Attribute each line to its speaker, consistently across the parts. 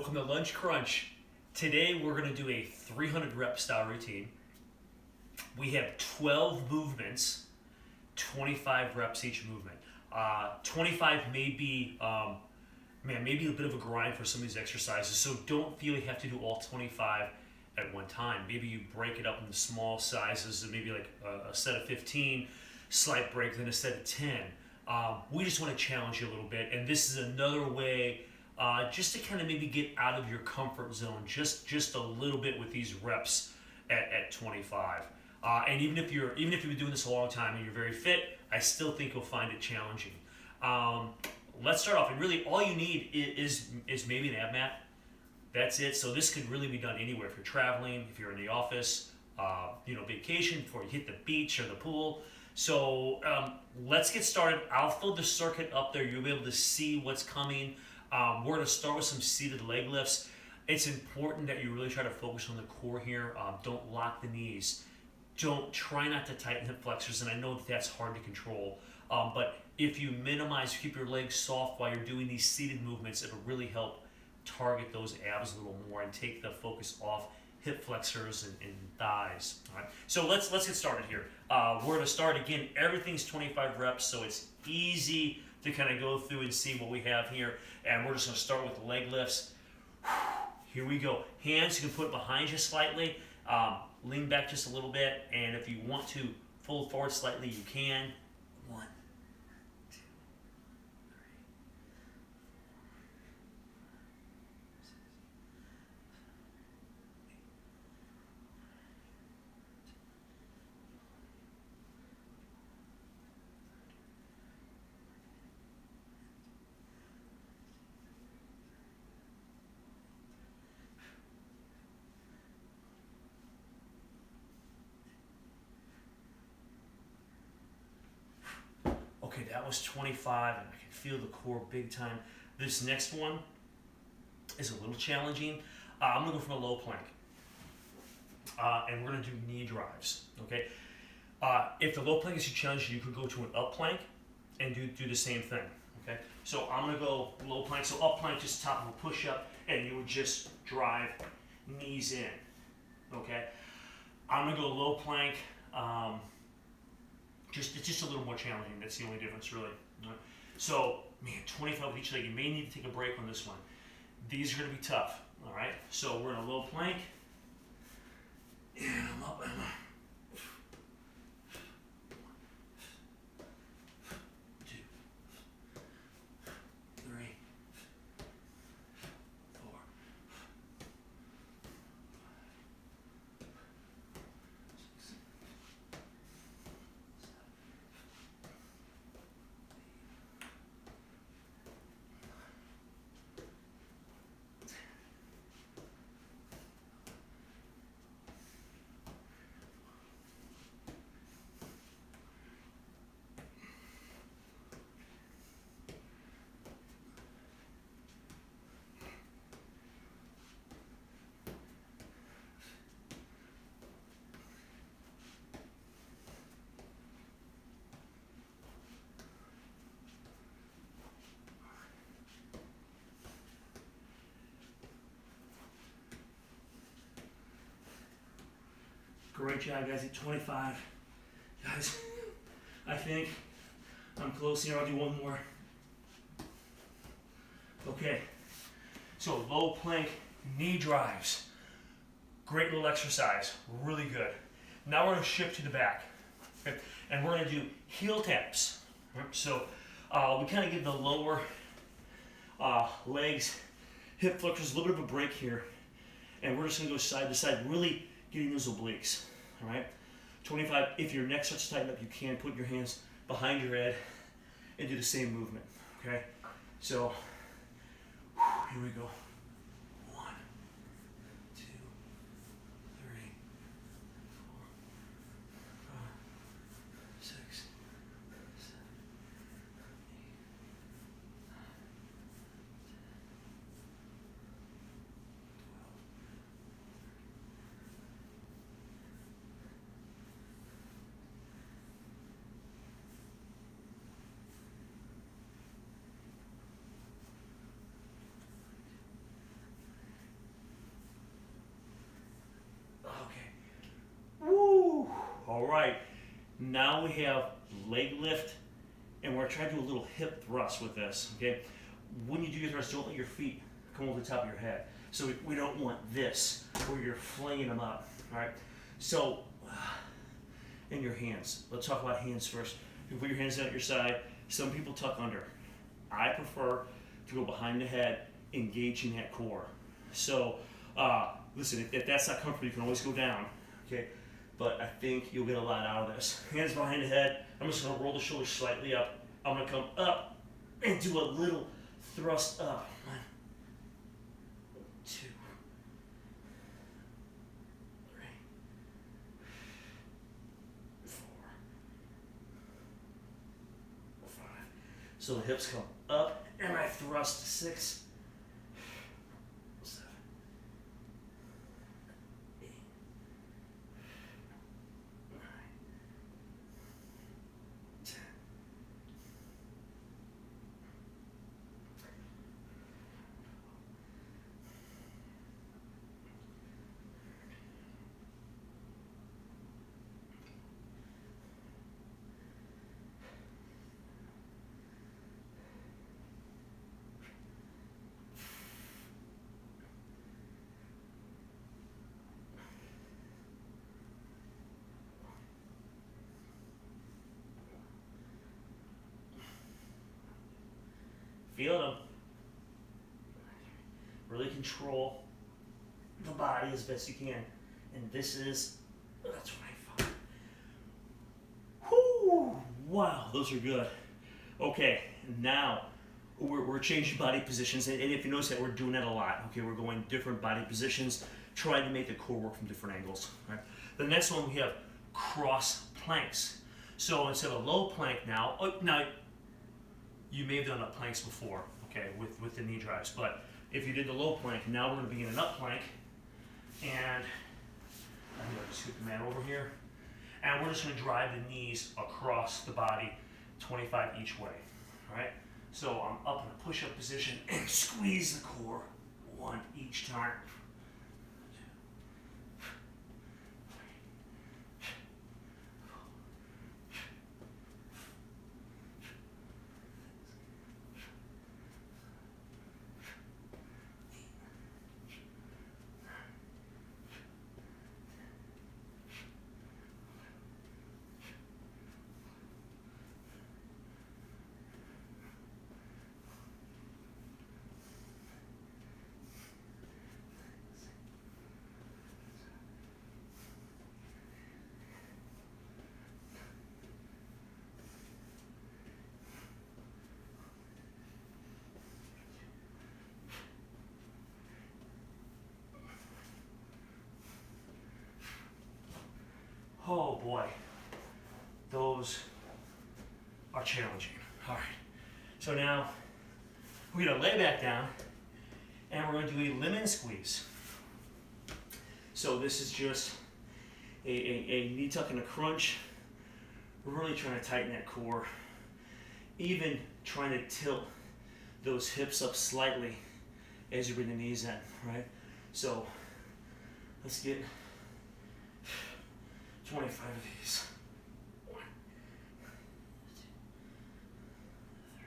Speaker 1: Welcome to Lunch Crunch. Today we're going to do a 300 rep style routine. We have 12 movements, 25 reps each movement. 25 may be, maybe a bit of a grind for some of these exercises, so don't feel you have to do all 25 at one time. Maybe you break it up into small sizes, and maybe like a set of 15, slight break, then a set of 10. We just want to challenge you a little bit, and this is another way just to kind of maybe get out of your comfort zone just a little bit with these reps at 25. And even if you've been doing this a long time and you're very fit, I still think you'll find it challenging. Let's start off, and really all you need is maybe an ab mat. That's it. So this could really be done anywhere. If you're traveling, if you're in the office, vacation, before you hit the beach or the pool. So let's get started. I'll fill the circuit up there. You'll be able to see what's coming. We're going to start with some seated leg lifts. It's important that you really try to focus on the core here. Don't lock the knees. Try not to tighten hip flexors, and I know that's hard to control. But if you keep your legs soft while you're doing these seated movements, it'll really help target those abs a little more and take the focus off hip flexors and thighs. All right. So let's get started here. We're going to start again. Everything's 25 reps, so it's easy to kind of go through and see what we have here. And we're just going to start with leg lifts. Here we go. Hands you can put behind you slightly. Lean back just a little bit, and if you want to fold forward slightly, you can. 1, 2, 3. Okay, that was 25, and I can feel the core big time. This next one is a little challenging. I'm going to go from a low plank, and we're going to do knee drives. Okay, if the low plank is too challenging, you could go to an up plank and do the same thing. Okay, so I'm going to go low plank. So up plank, just top of a push up, and you would just drive knees in. Okay, I'm going to go low plank. It's just a little more challenging. That's the only difference, really. Right? So, 25 with each leg. You may need to take a break on this one. These are going to be tough. All right. So we're in a low plank, and I'm up. And I'm up. 2, 3, 4. Great job, guys, at 25. Guys, I think I'm close here. I'll do one more. Okay, so low plank knee drives. Great little exercise, really good. Now we're going to shift to the back, okay? And we're going to do heel taps. Right? So we kind of give the lower legs, hip flexors, a little bit of a break here. And we're just going to go side to side, really getting those obliques, all right? 25, if your neck starts to tighten up, you can put your hands behind your head and do the same movement, okay? So, here we go. 1, 2, 3, 4, 5, 6, 7, 8, 9, 10, 11, 12. Now we have leg lift, and we're trying to do a little hip thrust with this, okay? When you do your thrust, don't let your feet come over the top of your head. So we don't want this, where you're flinging them up, all right? So, in your hands. Let's talk about hands first. You put your hands down at your side. Some people tuck under. I prefer to go behind the head, engaging that core. So, listen, if that's not comfortable, you can always go down, okay? But I think you'll get a lot out of this. Hands behind the head. I'm just gonna roll the shoulders slightly up. I'm gonna come up and do a little thrust up. 1, 2, 3, 4, 5. So the hips come up and I thrust 6, 7, 8, 9, 10. Feel them. Really control the body as best you can. And that's what I found. Whoo! Wow, those are good. Okay, now we're changing body positions. And if you notice that, we're doing that a lot. Okay, we're going different body positions, trying to make the core work from different angles. Right? The next one, we have cross planks. So instead of low plank now, you may have done up planks before, okay, with the knee drives, but if you did the low plank, now we're going to be in an up plank, and I'm going to scoot the mat over here, and we're just going to drive the knees across the body, 25 each way, all right? So I'm up in a push-up position and squeeze the core, 1 each time. Oh boy, those are challenging. All right, so now we're gonna lay back down and we're gonna do a lemon squeeze. So this is just a knee tuck and a crunch. We're really trying to tighten that core, even trying to tilt those hips up slightly as you bring the knees in, right? So let's get 25 of these. 1, 2, 3,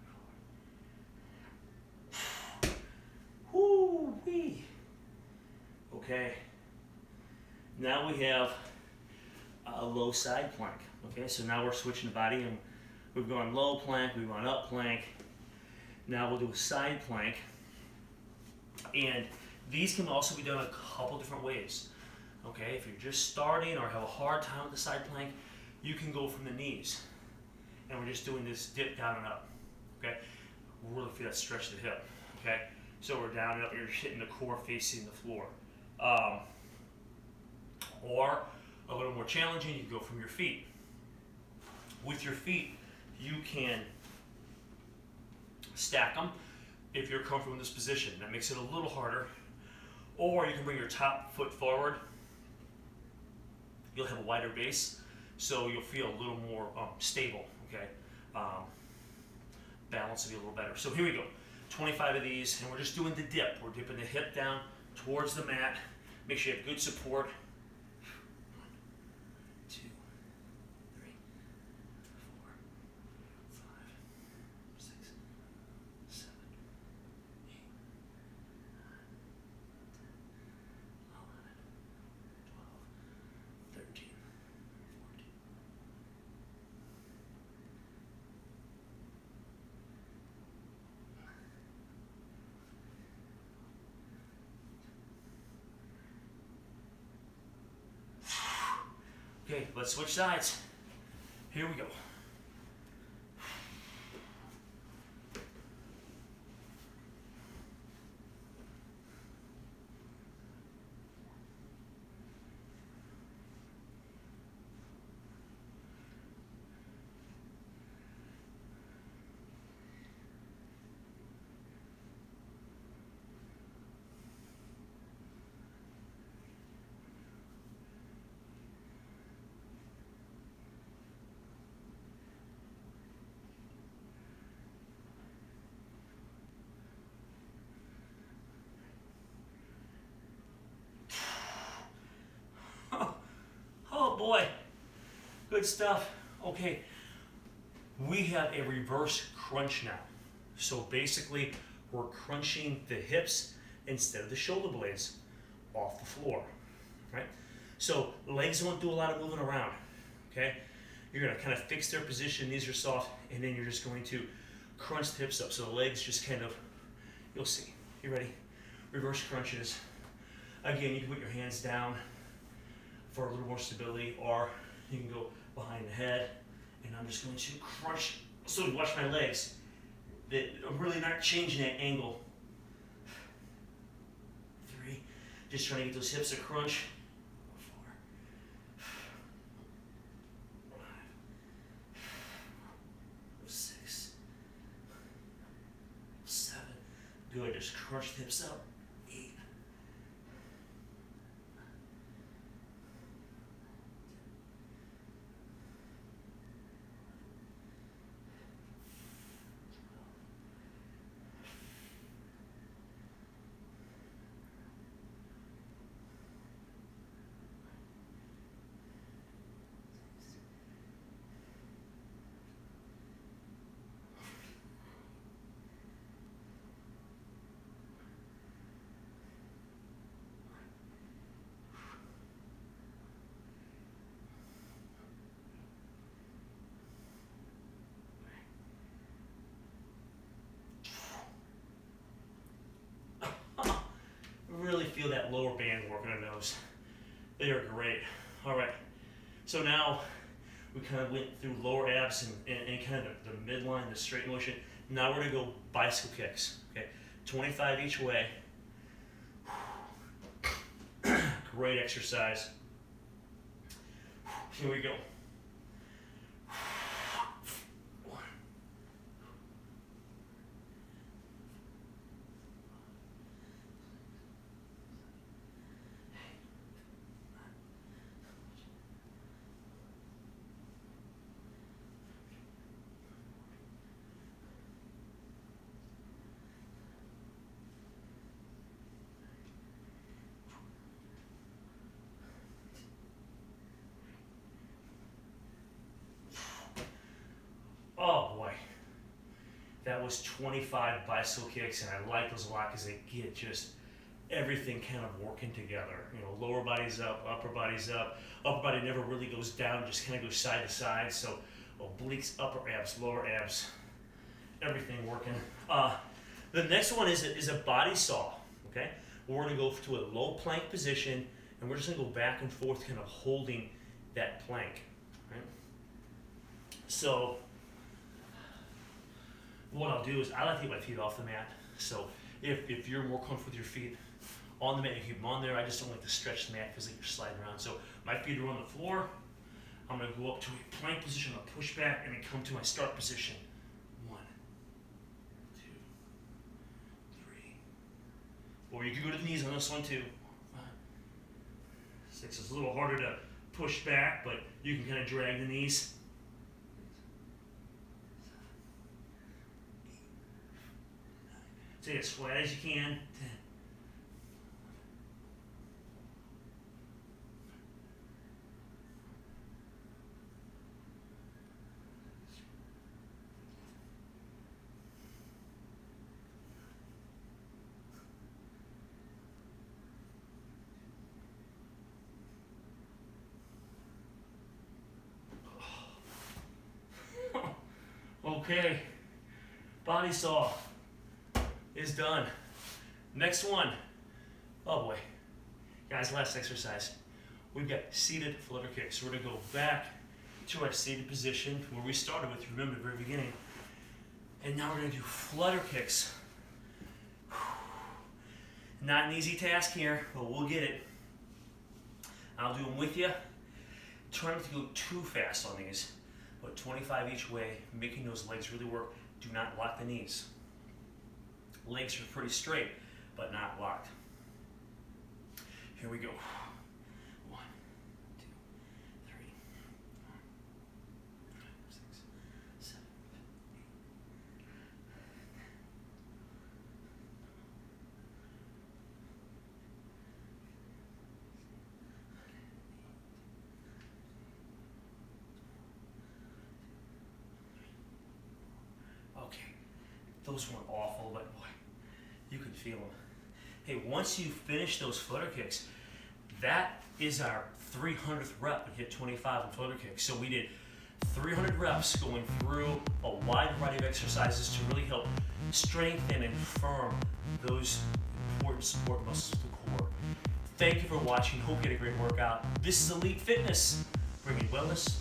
Speaker 1: 4, 5, 6, Woo-wee. Okay, now we have a low side plank. Okay, so now we're switching the body and we've gone low plank, we've gone up plank. Now we'll do a side plank. And these can also be done a couple different ways. Okay, if you're just starting or have a hard time with the side plank, you can go from the knees. And we're just doing this dip down and up. Okay, Really feel that stretch of the hip. Okay, so we're down and up. You're hitting the core facing the floor. Or a little more challenging, you go from your feet. With your feet, you can stack them if you're comfortable in this position. That makes it a little harder. Or you can bring your top foot forward. You'll have a wider base, so you'll feel a little more stable, okay? Balance will be a little better. So here we go, 25 of these, and we're just doing the dip. We're dipping the hip down towards the mat. Make sure you have good support. 1, 2, 3, 4, 5, 6, 7, 8, 9, 10, 11, 12, 13, 14. Okay, let's switch sides. Here we go. Oh boy, good stuff. Okay, we have a reverse crunch now. So basically, we're crunching the hips instead of the shoulder blades off the floor, right? So legs won't do a lot of moving around, okay? You're gonna kind of fix their position, knees are soft, and then you're just going to crunch the hips up. So the legs just kind of, you'll see. You ready? Reverse crunches. Again, you can put your hands down for a little more stability, or you can go behind the head, and I'm just going to crunch. So watch my legs. I'm really not changing that angle. 3, just trying to get those hips to crunch. 4, 5, 6, 7. Good, just crunch the hips up. 8. Really feel that lower band working on those. They are great. All right, so now we kind of went through lower abs and kind of the midline, the straight motion. Now we're gonna go bicycle kicks, okay? 25 each way. Great exercise. Here we go. Oh boy, that was 25 bicycle kicks, and I like those a lot because they get just everything kind of working together. You know, lower body's up, upper body's up. Upper body never really goes down, just kind of goes side to side. So obliques, upper abs, lower abs, everything working. The next one is a body saw. Okay, we're gonna go to a low plank position, and we're just gonna go back and forth, kind of holding that plank. Right? So what I'll do is I like to get my feet off the mat. So if you're more comfortable with your feet on the mat, you keep them on there. I just don't like to stretch the mat because you're sliding around. So my feet are on the floor. I'm going to go up to a plank position, I'll push back, and then come to my start position. 1, 2, 3. Or you can go to the knees on this one too. 5, 6. It's a little harder to push back, but you can kind of drag the knees. Stay as flat as you can. 10. Okay, body saw is done. Next one. Oh boy. Guys, last exercise. We've got seated flutter kicks. We're going to go back to our seated position where we started with, remember, the very beginning. And now we're going to do flutter kicks. Not an easy task here, but we'll get it. I'll do them with you. Try not to go too fast on these, but 25 each way, making those legs really work. Do not lock the knees. Legs are pretty straight, but not locked. Here we go. 1, 2, 3, 4, 5, 6, 7, 8. Okay, those weren't awful, but boy, you can feel them. Hey, once you finish those flutter kicks, that is our 300th rep and hit 25 in flutter kicks. So we did 300 reps going through a wide variety of exercises to really help strengthen and firm those important support muscles of the core. Thank you for watching. Hope you had a great workout. This is Elite Fitness, bringing wellness